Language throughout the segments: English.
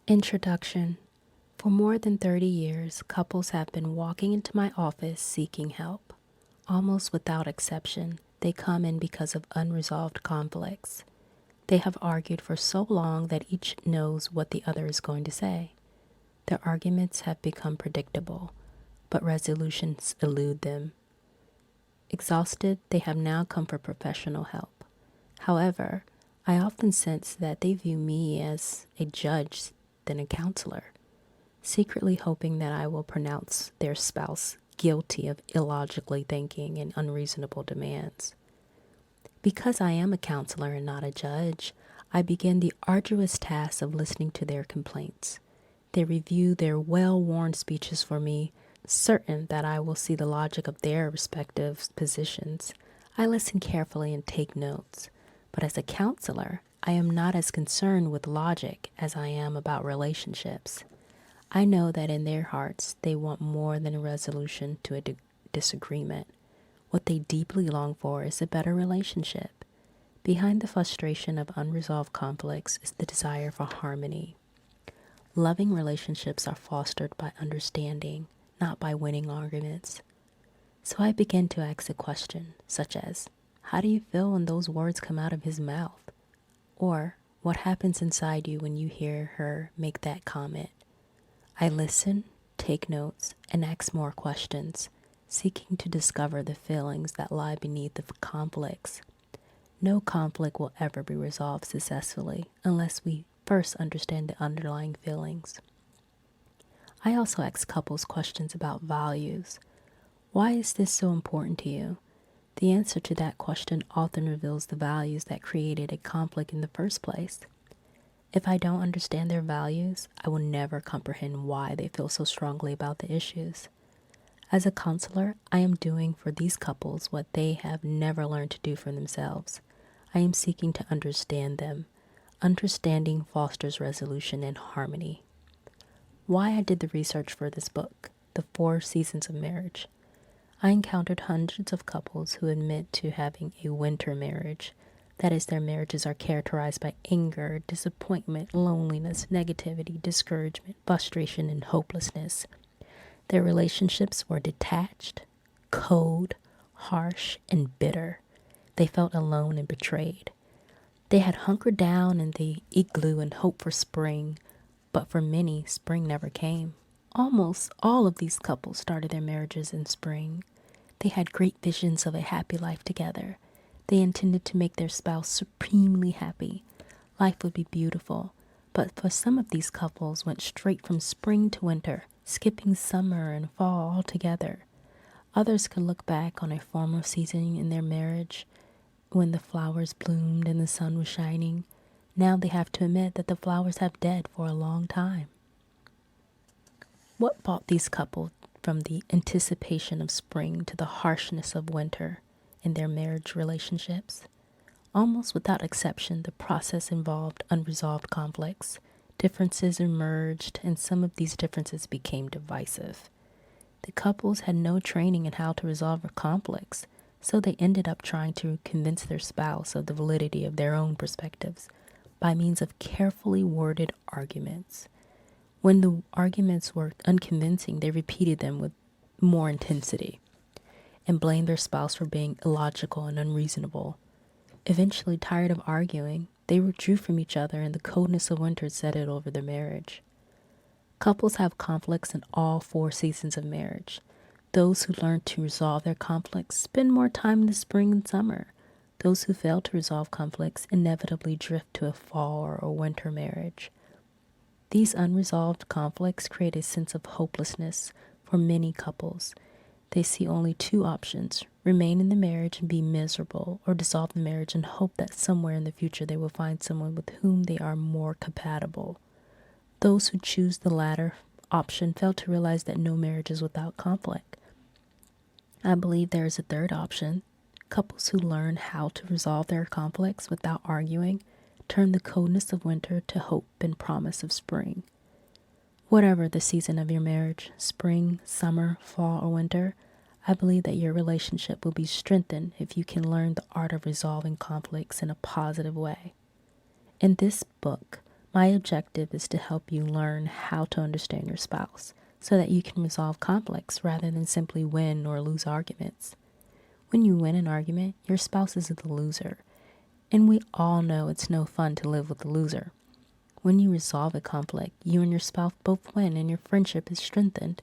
Introduction. For more than 30 years, couples have been walking into my office seeking help. Almost without exception, they come in because of unresolved conflicts. They have argued for so long that each knows what the other is going to say. Their arguments have become predictable, but resolutions elude them. Exhausted, they have now come for professional help. However, I often sense that they view me as a judge than a counselor, secretly hoping that I will pronounce their spouse guilty of illogically thinking and unreasonable demands. Because I am a counselor and not a judge, I begin the arduous task of listening to their complaints. They review their well-worn speeches for me, certain that I will see the logic of their respective positions. I listen carefully and take notes. But as a counselor, I am not as concerned with logic as I am about relationships. I know that in their hearts, they want more than a resolution to a disagreement. What they deeply long for is a better relationship. Behind the frustration of unresolved conflicts is the desire for harmony. Loving relationships are fostered by understanding, not by winning arguments. So I begin to ask a question, such as, how do you feel when those words come out of his mouth? Or, what happens inside you when you hear her make that comment? I listen, take notes, and ask more questions, seeking to discover the feelings that lie beneath the conflicts. No conflict will ever be resolved successfully unless we first understand the underlying feelings. I also ask couples questions about values. Why is this so important to you? The answer to that question often reveals the values that created a conflict in the first place. If I don't understand their values, I will never comprehend why they feel so strongly about the issues. As a counselor, I am doing for these couples what they have never learned to do for themselves. I am seeking to understand them. Understanding fosters resolution and harmony. Why I did the research for this book, The 4 Seasons of Marriage. I encountered hundreds of couples who admit to having a winter marriage. That is, their marriages are characterized by anger, disappointment, loneliness, negativity, discouragement, frustration, and hopelessness. Their relationships were detached, cold, harsh, and bitter. They felt alone and betrayed. They had hunkered down in the igloo and hoped for spring, but for many, spring never came. Almost all of these couples started their marriages in spring. They had great visions of a happy life together. They intended to make their spouse supremely happy. Life would be beautiful. But for some of these couples went straight from spring to winter, skipping summer and fall altogether. Others could look back on a former season in their marriage when the flowers bloomed and the sun was shining. Now they have to admit that the flowers have dead for a long time. What brought these couples from the anticipation of spring to the harshness of winter in their marriage relationships? Almost without exception, the process involved unresolved conflicts. Differences emerged, and some of these differences became divisive. The couples had no training in how to resolve conflicts, so they ended up trying to convince their spouse of the validity of their own perspectives by means of carefully worded arguments. When the arguments were unconvincing, they repeated them with more intensity and blamed their spouse for being illogical and unreasonable. Eventually, tired of arguing, they withdrew from each other and the coldness of winter settled over their marriage. Couples have conflicts in all 4 seasons of marriage. Those who learn to resolve their conflicts spend more time in the spring and summer. Those who fail to resolve conflicts inevitably drift to a fall or winter marriage. These unresolved conflicts create a sense of hopelessness for many couples. They see only 2 options: remain in the marriage and be miserable, or dissolve the marriage and hope that somewhere in the future they will find someone with whom they are more compatible. Those who choose the latter option fail to realize that no marriage is without conflict. I believe there is a third option. Couples who learn how to resolve their conflicts without arguing turn the coldness of winter to hope and promise of spring. Whatever the season of your marriage, spring, summer, fall, or winter, I believe that your relationship will be strengthened if you can learn the art of resolving conflicts in a positive way. In this book, My objective is to help you learn how to understand your spouse so that you can resolve conflicts rather than simply win or lose arguments. When you win an argument, your spouse is the loser, and we all know it's no fun to live with a loser. When you resolve a conflict, you and your spouse both win and your friendship is strengthened.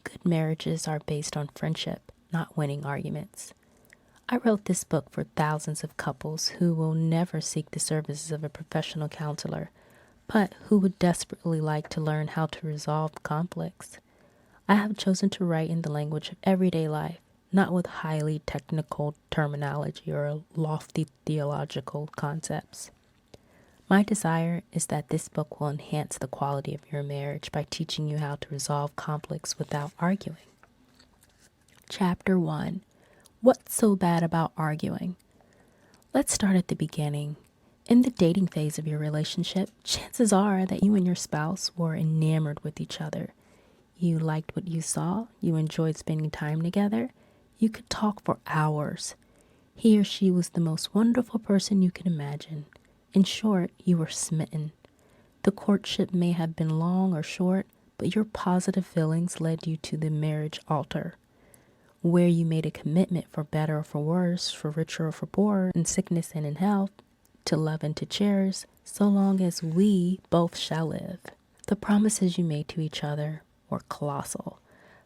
Good marriages are based on friendship, not winning arguments. I wrote this book for thousands of couples who will never seek the services of a professional counselor, but who would desperately like to learn how to resolve conflicts. I have chosen to write in the language of everyday life, not with highly technical terminology or lofty theological concepts. My desire is that this book will enhance the quality of your marriage by teaching you how to resolve conflicts without arguing. Chapter 1. What's so bad about arguing? Let's start at the beginning. In the dating phase of your relationship, chances are that you and your spouse were enamored with each other. You liked what you saw, you enjoyed spending time together, you could talk for hours. He or she was the most wonderful person you could imagine. In short, you were smitten. The courtship may have been long or short, but your positive feelings led you to the marriage altar, where you made a commitment for better or for worse, for richer or for poorer, in sickness and in health, to love and to cherish, so long as we both shall live. The promises you made to each other were colossal,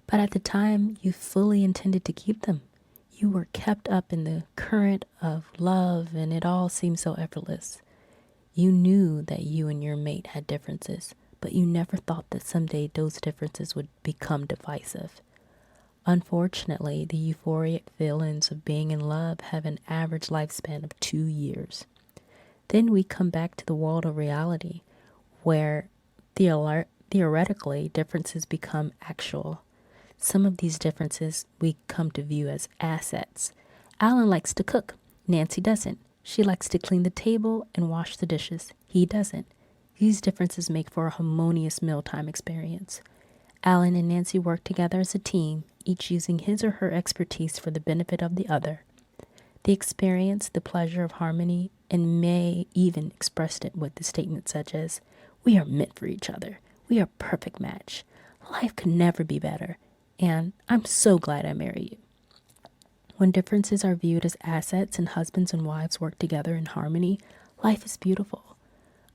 but at the time you fully intended to keep them. You were kept up in the current of love, and it all seemed so effortless. You knew that you and your mate had differences, but you never thought that someday those differences would become divisive. Unfortunately, the euphoric feelings of being in love have an average lifespan of 2 years. Then we come back to the world of reality, where theoretically differences become actual. Some of these differences we come to view as assets. Alan likes to cook. Nancy doesn't. She likes to clean the table and wash the dishes. He doesn't. These differences make for a harmonious mealtime experience. Alan and Nancy work together as a team, each using his or her expertise for the benefit of the other. They experience the pleasure of harmony and may even express it with a statement such as, "We are meant for each other. We are a perfect match. Life could never be better. And I'm so glad I married you." When differences are viewed as assets and husbands and wives work together in harmony, life is beautiful.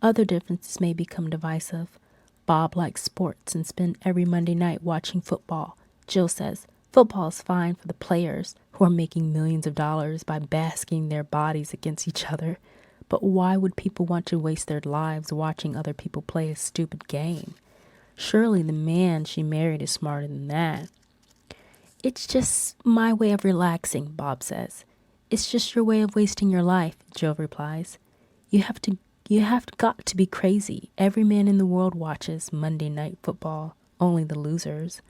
Other differences may become divisive. Bob likes sports and spends every Monday night watching football. Jill says, football is fine for the players who are making millions of dollars by basking their bodies against each other. But why would people want to waste their lives watching other people play a stupid game? Surely the man she married is smarter than that. "It's just my way of relaxing," Bob says. "It's just your way of wasting your life," Jill replies. You have got to be crazy. Every man in the world watches Monday Night Football, only the losers.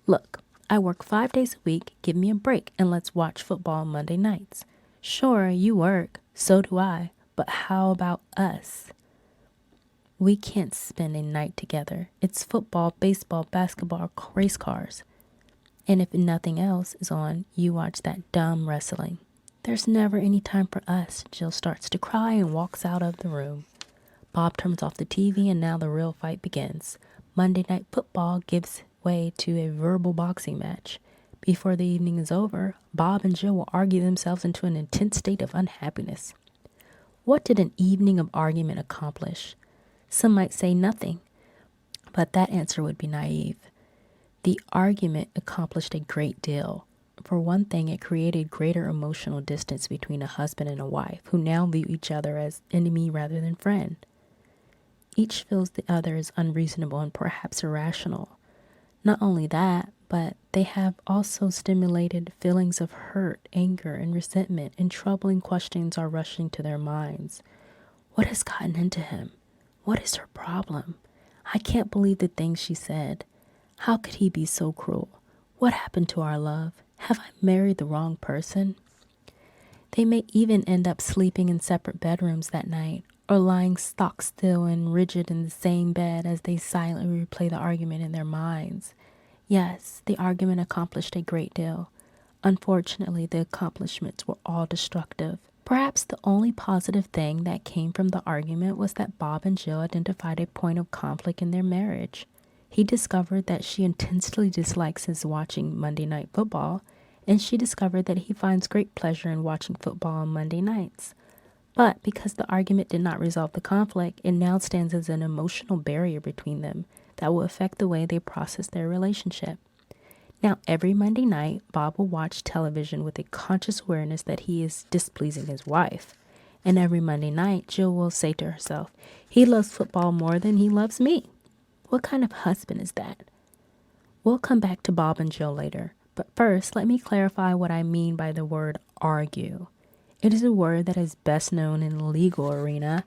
"Look, I work 5 days a week. Give me a break and let's watch football Monday nights." "Sure, you work. So do I. But how about us? We can't spend a night together. It's football, baseball, basketball, race cars. And if nothing else is on, you watch that dumb wrestling. There's never any time for us." Jill starts to cry and walks out of the room. Bob turns off the TV and now the real fight begins. Monday Night Football gives way to a verbal boxing match. Before the evening is over, Bob and Jill will argue themselves into an intense state of unhappiness. What did an evening of argument accomplish? Some might say nothing, but that answer would be naive. The argument accomplished a great deal. For one thing, it created greater emotional distance between a husband and a wife who now view each other as enemy rather than friend. Each feels the other is unreasonable and perhaps irrational. Not only that, but they have also stimulated feelings of hurt, anger, and resentment, and troubling questions are rushing to their minds. What has gotten into him? What is her problem? I can't believe the things she said. How could he be so cruel? What happened to our love? Have I married the wrong person? They may even end up sleeping in separate bedrooms that night, or lying stock still and rigid in the same bed as they silently replay the argument in their minds. Yes, the argument accomplished a great deal. Unfortunately, the accomplishments were all destructive. Perhaps the only positive thing that came from the argument was that Bob and Jill identified a point of conflict in their marriage. He discovered that she intensely dislikes his watching Monday Night Football, and she discovered that he finds great pleasure in watching football on Monday nights. But because the argument did not resolve the conflict, it now stands as an emotional barrier between them that will affect the way they process their relationship. Now, every Monday night, Bob will watch television with a conscious awareness that he is displeasing his wife. And every Monday night, Jill will say to herself, he loves football more than he loves me. What kind of husband is that? We'll come back to Bob and Jill later. But first, let me clarify what I mean by the word argue. It is a word that is best known in the legal arena,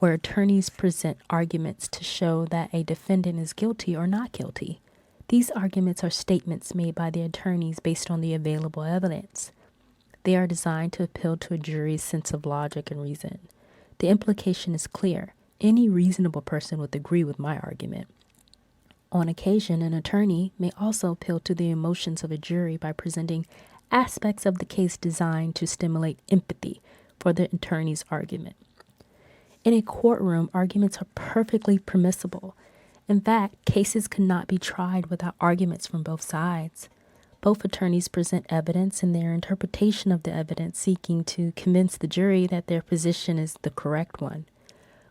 where attorneys present arguments to show that a defendant is guilty or not guilty. These arguments are statements made by the attorneys based on the available evidence. They are designed to appeal to a jury's sense of logic and reason. The implication is clear. Any reasonable person would agree with my argument. On occasion, an attorney may also appeal to the emotions of a jury by presenting aspects of the case designed to stimulate empathy for the attorney's argument. In a courtroom, arguments are perfectly permissible. In fact, cases cannot be tried without arguments from both sides. Both attorneys present evidence and their interpretation of the evidence, seeking to convince the jury that their position is the correct one.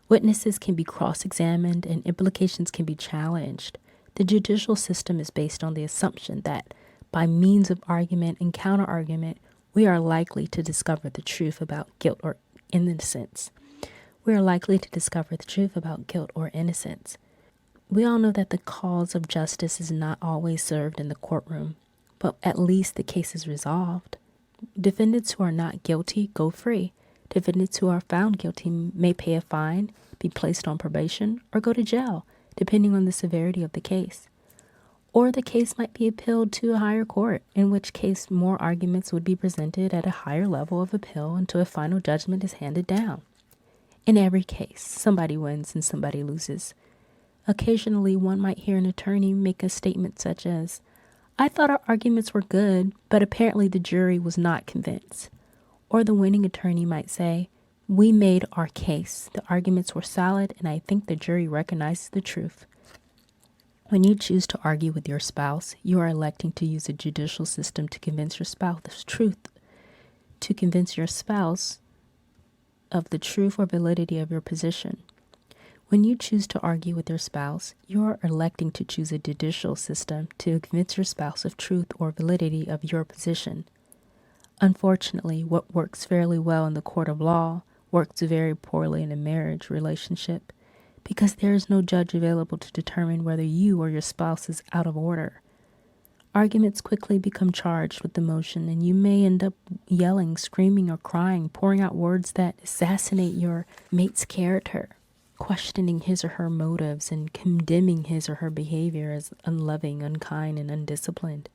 Witnesses can be cross-examined and implications can be challenged. The judicial system is based on the assumption that, by means of argument and counter-argument, we are likely to discover the truth about guilt or innocence. We are likely to discover the truth about guilt or innocence. We all know that the cause of justice is not always served in the courtroom, but at least the case is resolved. Defendants who are not guilty go free. Defendants who are found guilty may pay a fine, be placed on probation, or go to jail, depending on the severity of the case. Or the case might be appealed to a higher court, in which case more arguments would be presented at a higher level of appeal until a final judgment is handed down. In every case, somebody wins and somebody loses. Occasionally, one might hear an attorney make a statement such as, I thought our arguments were good, but apparently the jury was not convinced. Or the winning attorney might say, we made our case. The arguments were solid, and I think the jury recognizes the truth. When you choose to argue with your spouse, you are electing to use the judicial system to convince your spouse of truth, to convince your spouse of the truth or validity of your position. When you choose to argue with your spouse, you are electing to choose a judicial system to convince your spouse of truth or validity of your position. Unfortunately, what works fairly well in the court of law works very poorly in a marriage relationship because there is no judge available to determine whether you or your spouse is out of order. Arguments quickly become charged with emotion, and you may end up yelling, screaming, or crying, pouring out words that assassinate your mate's character, questioning his or her motives and condemning his or her behavior as unloving, unkind, and undisciplined.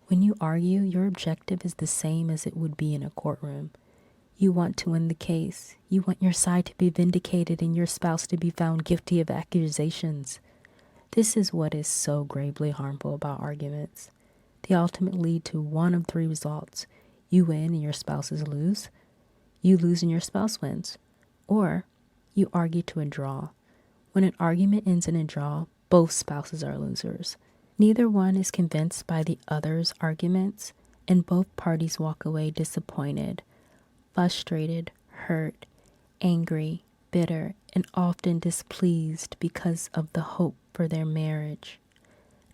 When you argue, your objective is the same as it would be in a courtroom. You want to win the case. You want your side to be vindicated and your spouse to be found guilty of accusations. This is what is so gravely harmful about arguments. They ultimately lead to one of three results. You win and your spouses lose. You lose and your spouse wins. Or you argue to a draw. When an argument ends in a draw, both spouses are losers. Neither one is convinced by the other's arguments, and both parties walk away disappointed, frustrated, hurt, angry, bitter, and often displeased because of the hope for their marriage.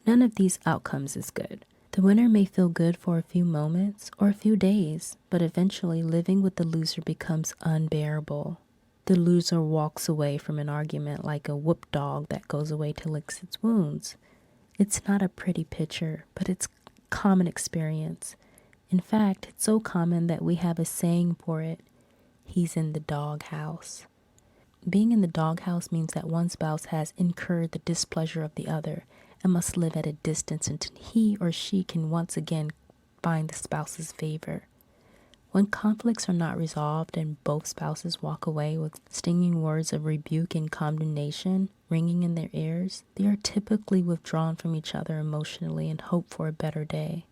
None of these outcomes is good. The winner may feel good for a few moments or a few days, but eventually living with the loser becomes unbearable. The loser walks away from an argument like a whooped dog that goes away to lick its wounds. It's not a pretty picture, but it's common experience. In fact, it's so common that we have a saying for it. He's in the doghouse. Being in the doghouse means that one spouse has incurred the displeasure of the other and must live at a distance until he or she can once again find the spouse's favor. When conflicts are not resolved and both spouses walk away with stinging words of rebuke and condemnation ringing in their ears, they are typically withdrawn from each other emotionally and hope for a better day.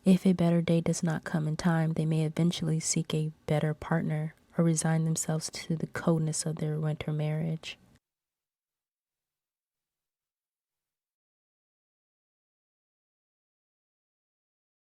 If a better day does not come in time, they may eventually seek a better partner or resign themselves to the coldness of their winter marriage.